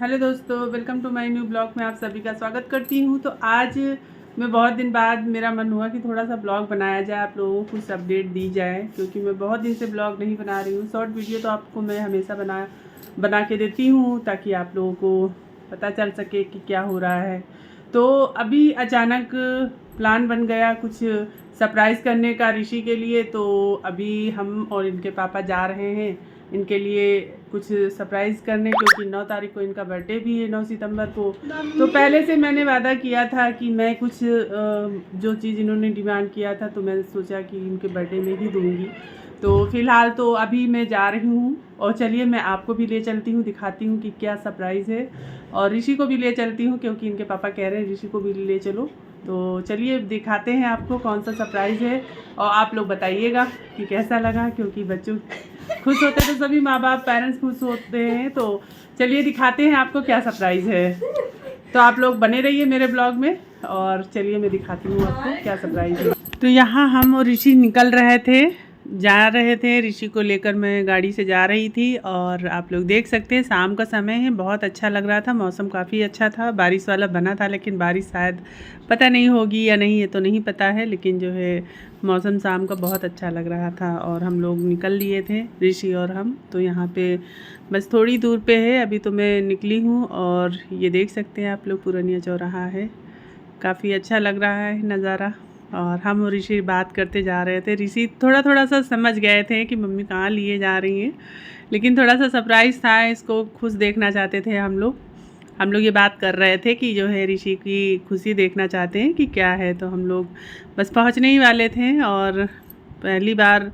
Hello दोस्तों, welcome to my new blog में आप सभी का स्वागत करती हूँ। तो आज मैं बहुत दिन बाद मेरा मन हुआ कि थोड़ा सा ब्लॉग बनाया जाए, आप लोगों को कुछ अपडेट दी जाए, क्योंकि मैं बहुत दिन से ब्लॉग नहीं बना रही हूँ। शॉर्ट वीडियो तो आपको मैं हमेशा बना के देती हूँ ताकि आप लोगों को पता चल सके कि क्या हो रहा है। तो अभी अचानक प्लान बन गया कुछ सरप्राइज़ करने का ऋषि के लिए। तो अभी हम और इनके पापा जा रहे हैं इनके लिए कुछ सरप्राइज़ करने, क्योंकि 9 तारीख को इनका बर्थडे भी है, 9 सितंबर को। तो पहले से मैंने वादा किया था कि मैं कुछ जो चीज़ इन्होंने डिमांड किया था तो मैंने सोचा कि इनके बर्थडे में ही दूंगी। तो फ़िलहाल तो अभी मैं जा रही हूँ और चलिए मैं आपको भी ले चलती हूँ, दिखाती हूँ कि क्या सरप्राइज़ है, और ऋषि को भी ले चलती हूँ क्योंकि इनके पापा कह रहे हैं ऋषि को भी ले चलो। तो चलिए दिखाते हैं आपको कौन सा सरप्राइज़ है, और आप लोग बताइएगा कि कैसा लगा, क्योंकि बच्चों खुश होते हैं तो सभी माँ बाप पेरेंट्स खुश होते हैं। तो चलिए दिखाते हैं आपको क्या सरप्राइज़ है। तो आप लोग बने रहिए मेरे ब्लॉग में, और चलिए मैं दिखाती हूँ आपको क्या सरप्राइज़ है। तो यहाँ हम और ऋषि निकल रहे थे, जा रहे थे, ऋषि को लेकर मैं गाड़ी से जा रही थी। और आप लोग देख सकते हैं शाम का समय है, बहुत अच्छा लग रहा था, मौसम काफ़ी अच्छा था, बारिश वाला बना था, लेकिन बारिश शायद पता नहीं होगी या नहीं, ये तो नहीं पता है, लेकिन जो है मौसम शाम का बहुत अच्छा लग रहा था। और हम लोग निकल लिए थे ऋषि और हम। तो यहाँ पे बस थोड़ी दूर पे है, अभी तो मैं निकली हूँ, और ये देख सकते हैं आप लोग पुरानिया चौराहा है, काफ़ी अच्छा लग रहा है नज़ारा। और हम और ऋषि बात करते जा रहे थे। ऋषि थोड़ा सा समझ गए थे कि मम्मी कहाँ लिए जा रही हैं, लेकिन थोड़ा सा सरप्राइज़ था, इसको खुश देखना चाहते थे हम लोग ये बात कर रहे थे कि जो है ऋषि की खुशी देखना चाहते हैं कि क्या है। तो हम लोग बस पहुंचने ही वाले थे, और पहली बार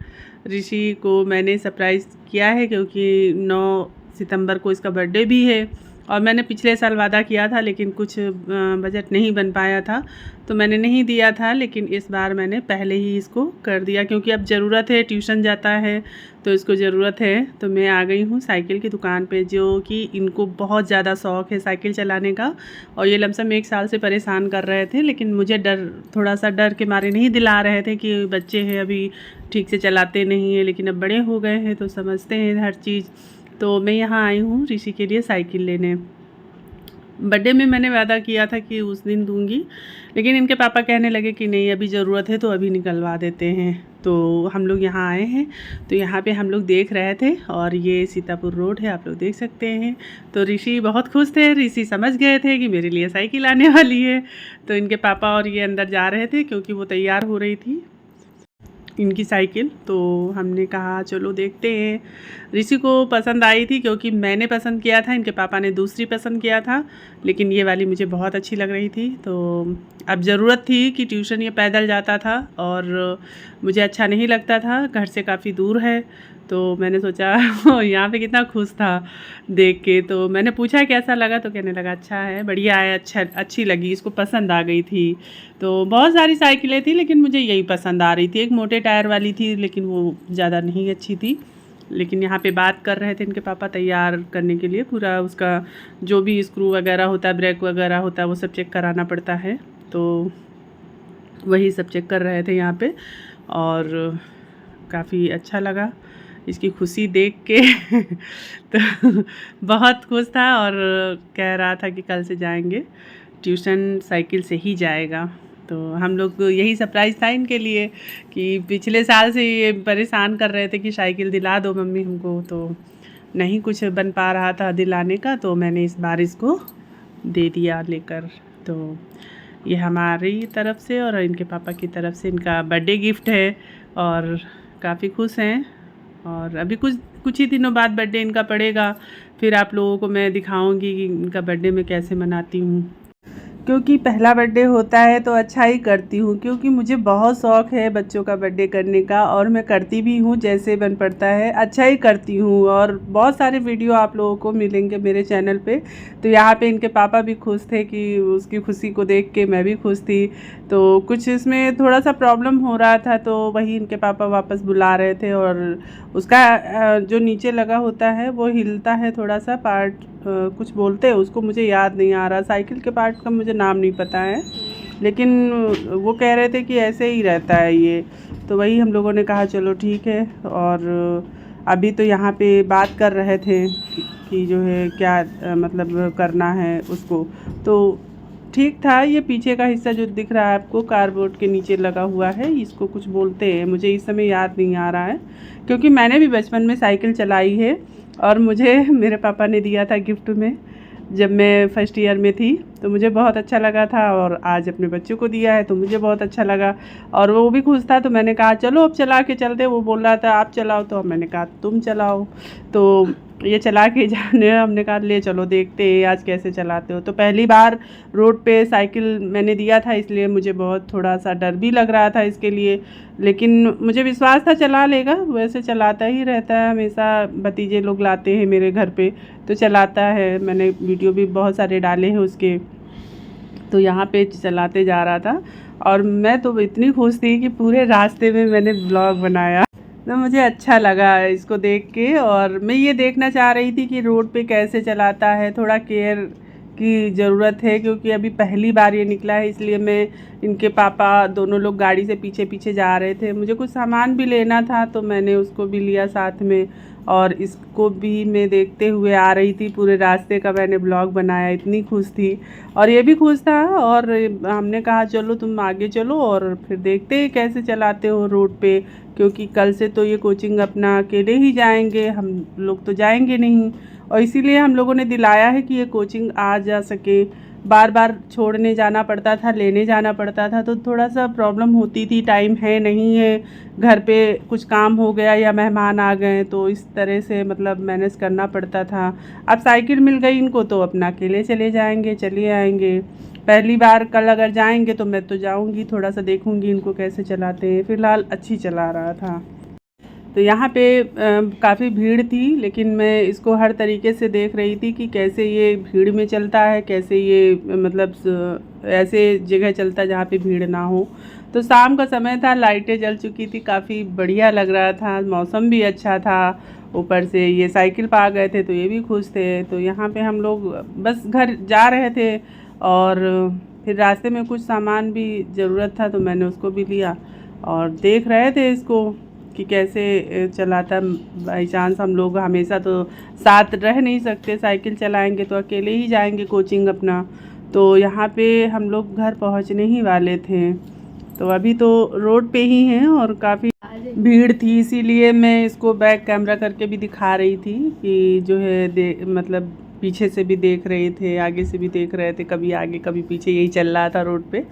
ऋषि को मैंने सरप्राइज़ किया है, क्योंकि 9 सितंबर को इसका बर्थडे भी है। और मैंने पिछले साल वादा किया था, लेकिन कुछ बजट नहीं बन पाया था तो मैंने नहीं दिया था, लेकिन इस बार मैंने पहले ही इसको कर दिया, क्योंकि अब ज़रूरत है, ट्यूशन जाता है तो इसको ज़रूरत है। तो मैं आ गई हूँ साइकिल की दुकान पे, जो कि इनको बहुत ज़्यादा शौक़ है साइकिल चलाने का, और ये लमसम 1 साल से परेशान कर रहे थे, लेकिन मुझे थोड़ा सा डर के मारे नहीं दिला रहे थे कि बच्चे हैं अभी ठीक से चलाते नहीं हैं, लेकिन अब बड़े हो गए हैं तो समझते हैं हर चीज़। तो मैं यहाँ आई हूँ ऋषि के लिए साइकिल लेने। बर्थडे में मैंने वादा किया था कि उस दिन दूंगी, लेकिन इनके पापा कहने लगे कि नहीं अभी ज़रूरत है तो अभी निकलवा देते हैं। तो हम लोग यहाँ आए हैं, तो यहाँ पे हम लोग देख रहे थे, और ये सीतापुर रोड है, आप लोग देख सकते हैं। तो ऋषि बहुत खुश थे, ऋषि समझ गए थे कि मेरे लिए साइकिल आने वाली है। तो इनके पापा और ये अंदर जा रहे थे, क्योंकि वो तैयार हो रही थी इनकी साइकिल। तो हमने कहा चलो देखते हैं। ऋषि को पसंद आई थी, क्योंकि मैंने पसंद किया था, इनके पापा ने दूसरी पसंद किया था, लेकिन ये वाली मुझे बहुत अच्छी लग रही थी। तो अब ज़रूरत थी कि ट्यूशन ये पैदल जाता था, और मुझे अच्छा नहीं लगता था, घर से काफ़ी दूर है। तो मैंने सोचा यहाँ पे कितना खुश था देख के। तो मैंने पूछा कैसा लगा, तो कहने लगा अच्छा है, बढ़िया है, अच्छी लगी, इसको पसंद आ गई थी। तो बहुत सारी साइकिलें थी, लेकिन मुझे यही पसंद आ रही थी। एक मोटे टायर वाली थी, लेकिन वो ज़्यादा नहीं अच्छी थी। लेकिन यहाँ पे बात कर रहे थे इनके पापा तैयार करने के लिए, पूरा उसका जो भी स्क्रू वगैरह होता है, ब्रेक वगैरह होता है, वो सब चेक कराना पड़ता है। तो वही सब चेक कर रहे थे यहाँ पे, और काफ़ी अच्छा लगा इसकी खुशी देख के तो बहुत खुश था, और कह रहा था कि कल से जाएंगे ट्यूशन, साइकिल से ही जाएगा। तो हम लोग यही सरप्राइज़ था इनके लिए, कि पिछले साल से ये परेशान कर रहे थे कि साइकिल दिला दो मम्मी हमको, तो नहीं कुछ बन पा रहा था दिलाने का, तो मैंने इस बार इसको दे दिया लेकर। तो ये हमारी तरफ से और इनके पापा की तरफ से इनका बर्थडे गिफ्ट है, और काफ़ी खुश हैं। और अभी कुछ ही दिनों बाद बर्थडे इनका पड़ेगा, फिर आप लोगों को मैं दिखाऊंगी कि इनका बर्थडे मैं कैसे मनाती हूँ, क्योंकि पहला बर्थडे होता है तो अच्छा ही करती हूँ, क्योंकि मुझे बहुत शौक़ है बच्चों का बर्थडे करने का, और मैं करती भी हूँ, जैसे बन पड़ता है अच्छा ही करती हूँ। और बहुत सारे वीडियो आप लोगों को मिलेंगे मेरे चैनल पे। तो यहाँ पे इनके पापा भी खुश थे, कि उसकी खुशी को देख के मैं भी खुश थी। तो कुछ इसमें थोड़ा सा प्रॉब्लम हो रहा था, तो वही इनके पापा वापस बुला रहे थे, और उसका जो नीचे लगा होता है वो हिलता है थोड़ा सा पार्ट, कुछ बोलते हैं उसको, मुझे याद नहीं आ रहा, साइकिल के पार्ट का मुझे नाम नहीं पता है, लेकिन वो कह रहे थे कि ऐसे ही रहता है ये। तो वही हम लोगों ने कहा चलो ठीक है। और अभी तो यहाँ पे बात कर रहे थे कि जो है क्या मतलब करना है उसको। तो ठीक था। ये पीछे का हिस्सा जो दिख रहा है आपको कार्डबोर्ड के नीचे लगा हुआ है, इसको कुछ बोलते हैं, मुझे इस समय याद नहीं आ रहा है, क्योंकि मैंने भी बचपन में साइकिल चलाई है और मुझे मेरे पापा ने दिया था गिफ्ट में जब मैं फर्स्ट ईयर में थी। तो मुझे बहुत अच्छा लगा था और आज अपने बच्चों को दिया है तो मुझे बहुत अच्छा लगा और वो भी खुश था। तो मैंने कहा चलो अब चला के चलते। वो बोल रहा था आप चलाओ, तो मैंने कहा तुम चलाओ। तो ये चला के जाने हमने कहा ले चलो देखते हैं आज कैसे चलाते हो। तो पहली बार रोड पे साइकिल मैंने दिया था, इसलिए मुझे बहुत थोड़ा सा डर भी लग रहा था इसके लिए, लेकिन मुझे विश्वास था चला लेगा। वैसे चलाता ही रहता है, हमेशा भतीजे लोग लाते हैं मेरे घर पे तो चलाता है। मैंने वीडियो भी बहुत सारे डाले हैं उसके। तो यहाँ पे चलाते जा रहा था और मैं तो इतनी खुश थी कि पूरे रास्ते में मैंने ब्लॉग बनाया। तो मुझे अच्छा लगा इसको देख के और मैं ये देखना चाह रही थी कि रोड पे कैसे चलाता है। थोड़ा केयर की ज़रूरत है क्योंकि अभी पहली बार ये निकला है, इसलिए मैं इनके पापा दोनों लोग गाड़ी से पीछे पीछे जा रहे थे। मुझे कुछ सामान भी लेना था तो मैंने उसको भी लिया साथ में और इसको भी मैं देखते हुए आ रही थी। पूरे रास्ते का मैंने ब्लॉग बनाया, इतनी खुश थी और ये भी खुश था। और हमने कहा चलो तुम आगे चलो और फिर देखते हैं कैसे चलाते हो रोड पे, क्योंकि कल से तो ये कोचिंग अपना अकेले ही जाएंगे, हम लोग तो जाएंगे नहीं। और इसीलिए हम लोगों ने दिलाया है कि ये कोचिंग आ जा सके। बार बार छोड़ने जाना पड़ता था, लेने जाना पड़ता था, तो थोड़ा सा प्रॉब्लम होती थी। टाइम है नहीं है, घर पे कुछ काम हो गया या मेहमान आ गए, तो इस तरह से मतलब मैनेज करना पड़ता था। अब साइकिल मिल गई इनको तो अपना अकेले चले जाएंगे, चले आएंगे। पहली बार कल अगर जाएंगे तो मैं तो जाऊंगी, थोड़ा सा देखूंगी इनको कैसे चलाते हैं। फ़िलहाल अच्छी चला रहा था। तो यहाँ पे काफ़ी भीड़ थी, लेकिन मैं इसको हर तरीके से देख रही थी कि कैसे ये भीड़ में चलता है, कैसे ये मतलब ऐसे जगह चलता है जहाँ पे भीड़ ना हो। तो शाम का समय था, लाइटें जल चुकी थी, काफ़ी बढ़िया लग रहा था, मौसम भी अच्छा था। ऊपर से ये साइकिल पर आ गए थे तो ये भी खुश थे। तो यहाँ पे हम लोग बस घर जा रहे थे और फिर रास्ते में कुछ सामान भी ज़रूरत था तो मैंने उसको भी लिया और देख रहे थे इसको कि कैसे चलाता। बाई चांस हम लोग हमेशा तो साथ रह नहीं सकते, साइकिल चलाएंगे तो अकेले ही जाएंगे कोचिंग अपना। तो यहाँ पे हम लोग घर पहुँचने ही वाले थे, तो अभी तो रोड पे ही हैं और काफ़ी भीड़ थी, इसीलिए मैं इसको बैक कैमरा करके भी दिखा रही थी कि जो है मतलब पीछे से भी देख रहे थे, आगे से भी देख रहे थे, कभी आगे कभी पीछे, यही चल रहा था रोड पे।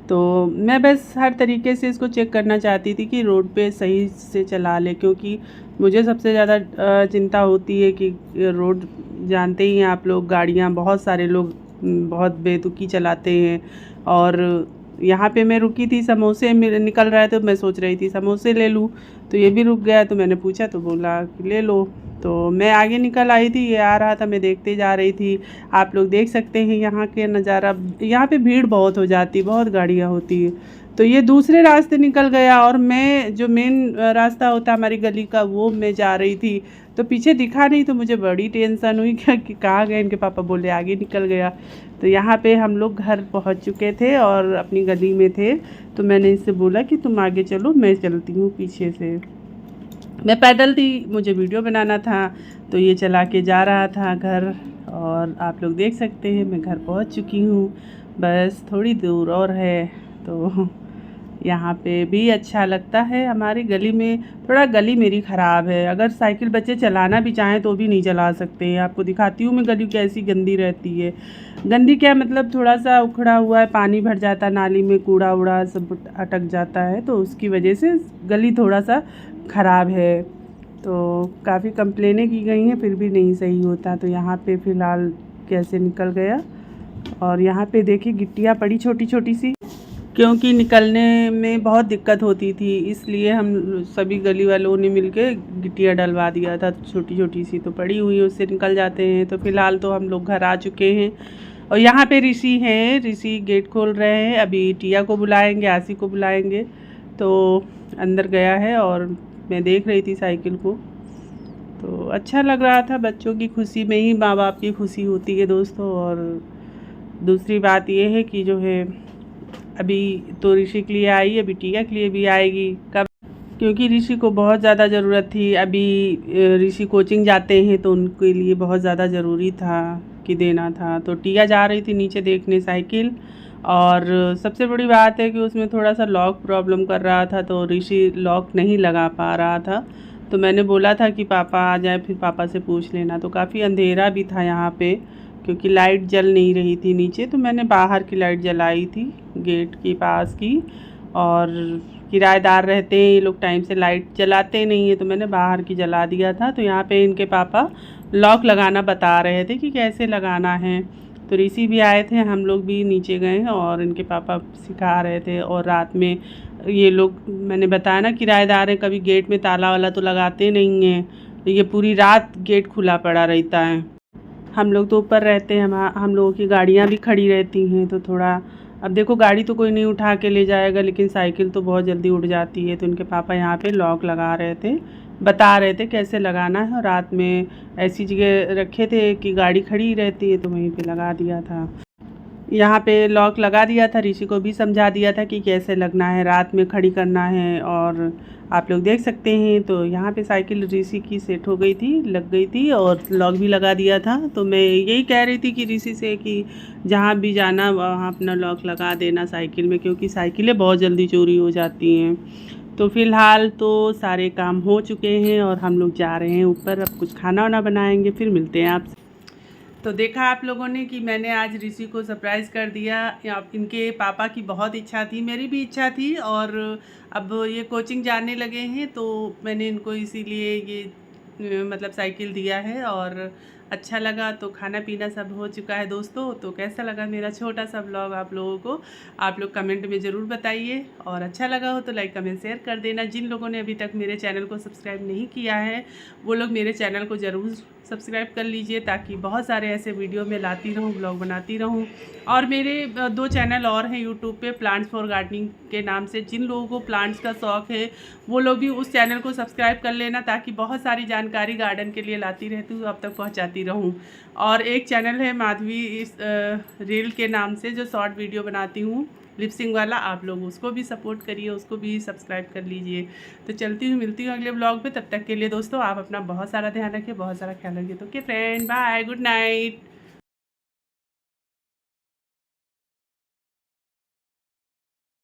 तो मैं बस हर तरीके से इसको चेक करना चाहती थी कि रोड पे सही से चला ले, क्योंकि मुझे सबसे ज़्यादा चिंता होती है कि रोड जानते ही हैं आप लोग, गाड़ियाँ बहुत सारे लोग बहुत बेतुकी चलाते हैं। और यहाँ पे मैं रुकी थी, समोसे निकल रहा है तो मैं सोच रही थी समोसे ले लूँ, तो ये भी रुक गया। तो मैंने पूछा तो बोला कि ले लो। तो मैं आगे निकल आई थी, ये आ रहा था, मैं देखते जा रही थी। आप लोग देख सकते हैं यहाँ के नज़ारा। यहाँ पे भीड़ बहुत हो जाती, बहुत गाड़ियाँ होती है। तो ये दूसरे रास्ते निकल गया और मैं जो मेन रास्ता होता हमारी गली का वो मैं जा रही थी, तो पीछे दिखा नहीं। तो मुझे बड़ी टेंशन हुई क्या कि कहाँ गए। इनके पापा बोले आगे निकल गया। तो यहाँ पे हम लोग घर पहुँच चुके थे और अपनी गली में थे। तो मैंने इससे बोला कि तुम आगे चलो, मैं चलती हूँ पीछे से। मैं पैदल थी, मुझे वीडियो बनाना था, तो ये चला के जा रहा था घर। और आप लोग देख सकते हैं मैं घर पहुंच चुकी हूँ, बस थोड़ी दूर और है। तो यहाँ पे भी अच्छा लगता है। हमारी गली में थोड़ा, गली मेरी ख़राब है, अगर साइकिल बच्चे चलाना भी चाहें तो भी नहीं चला सकते हैं। आपको दिखाती हूँ मैं गली कैसी गंदी रहती है। गंदी क्या मतलब, थोड़ा सा उखड़ा हुआ है, पानी भर जाता है नाली में, कूड़ा उड़ा सब अटक जाता है, तो उसकी वजह से गली थोड़ा सा ख़राब है। तो काफ़ी कंप्लेनें की गई हैं, फिर भी नहीं सही होता। तो यहाँ पे फ़िलहाल कैसे निकल गया। और यहाँ पे देखिए गिट्टियाँ पड़ी छोटी छोटी सी, क्योंकि निकलने में बहुत दिक्कत होती थी, इसलिए हम सभी गली वालों ने मिलके गिट्टियाँ डलवा दिया था। छोटी छोटी सी तो पड़ी हुई है, उससे निकल जाते हैं। तो फ़िलहाल तो हम लोग घर आ चुके हैं और यहाँ पे ऋषि हैं, ऋषि गेट खोल रहे हैं। अभी टिया को बुलाएंगे, आसी को बुलाएंगे। तो अंदर गया है और मैं देख रही थी साइकिल को, तो अच्छा लग रहा था। बच्चों की खुशी में ही माँ बाप की खुशी होती है दोस्तों। और दूसरी बात ये है कि जो है अभी तो ऋषि के लिए आई है, अभी टिया के लिए भी आएगी। कब, क्योंकि ऋषि को बहुत ज़्यादा ज़रूरत थी। अभी ऋषि कोचिंग जाते हैं तो उनके लिए बहुत ज़्यादा ज़रूरी था कि देना था। तो टिया जा रही थी नीचे देखने साइकिल, और सबसे बड़ी बात है कि उसमें थोड़ा सा लॉक प्रॉब्लम कर रहा था, तो ऋषि लॉक नहीं लगा पा रहा था। तो मैंने बोला था कि पापा आ जाए, फिर पापा से पूछ लेना। तो काफ़ी अंधेरा भी था यहाँ पे, क्योंकि लाइट जल नहीं रही थी नीचे, तो मैंने बाहर की लाइट जलाई थी गेट के पास की। और किराएदार रहते हैं, ये लोग टाइम से लाइट जलाते नहीं है, तो मैंने बाहर की जला दिया था। तो यहाँ पे इनके पापा लॉक लगाना बता रहे थे कि कैसे लगाना है। तो ऋषि भी आए थे, हम लोग भी नीचे गए और इनके पापा सिखा रहे थे। और रात में ये लोग, मैंने बताया ना, किराएदार हैं, कभी गेट में ताला वाला तो लगाते नहीं हैं, तो ये पूरी रात गेट खुला पड़ा रहता है। हम लोग तो ऊपर रहते हैं, हम लोगों की गाड़ियाँ भी खड़ी रहती हैं, तो थोड़ा, अब देखो गाड़ी तो कोई नहीं उठा के ले जाएगा, लेकिन साइकिल तो बहुत जल्दी उड़ जाती है। तो इनके पापा यहाँ पे लॉक लगा रहे थे, बता रहे थे कैसे लगाना है। और रात में ऐसी जगह रखे थे कि गाड़ी खड़ी रहती है, तो वहीं पे लगा दिया था। यहाँ पे लॉक लगा दिया था, ऋषि को भी समझा दिया था कि कैसे लगना है, रात में खड़ी करना है। और आप लोग देख सकते हैं, तो यहाँ पे साइकिल ऋषि की सेट हो गई थी, लग गई थी, और लॉक भी लगा दिया था। तो मैं यही कह रही थी कि ऋषि से कि जहाँ भी जाना वहाँ अपना लॉक लगा देना साइकिल में, क्योंकि साइकिलें बहुत जल्दी चोरी हो जाती हैं। तो फ़िलहाल तो सारे काम हो चुके हैं और हम लोग जा रहे हैं ऊपर, अब कुछ खाना वाना बनाएंगे, फिर मिलते हैं आपसे। तो देखा आप लोगों ने कि मैंने आज ऋषि को सरप्राइज़ कर दिया। इनके पापा की बहुत इच्छा थी, मेरी भी इच्छा थी, और अब ये कोचिंग जाने लगे हैं, तो मैंने इनको इसीलिए ये मतलब साइकिल दिया है। और अच्छा लगा। तो खाना पीना सब हो चुका है दोस्तों। तो कैसा लगा मेरा छोटा सा ब्लॉग आप लोगों को, आप लोग कमेंट में ज़रूर बताइए, और अच्छा लगा हो तो लाइक कमेंट शेयर कर देना। जिन लोगों ने अभी तक मेरे चैनल को सब्सक्राइब नहीं किया है, वो लोग मेरे चैनल को ज़रूर सब्सक्राइब कर लीजिए, ताकि बहुत सारे ऐसे वीडियो मैं लाती रहूँ, ब्लॉग बनाती रहूँ। और मेरे 2 चैनल और हैं यूट्यूब पे, प्लांट्स फॉर गार्डनिंग के नाम से। जिन लोगों को प्लांट्स का शौक़ है वो लोग भी उस चैनल को सब्सक्राइब कर लेना, ताकि बहुत सारी जानकारी गार्डन के लिए लाती रहती हूँ, अब तक पहुँचाती रहूँ। और एक चैनल है माधवी इस रील के नाम से, जो शॉर्ट वीडियो बनाती हूँ लिपसिंग वाला, आप लोग उसको भी सपोर्ट करिए, उसको भी सब्सक्राइब कर लीजिए। तो चलती हूँ, मिलती हूँ अगले ब्लॉग में। तब तक के लिए दोस्तों आप अपना बहुत सारा ध्यान रखिए, बहुत सारा ख्याल रखिए। तो okay friend, bye, good night.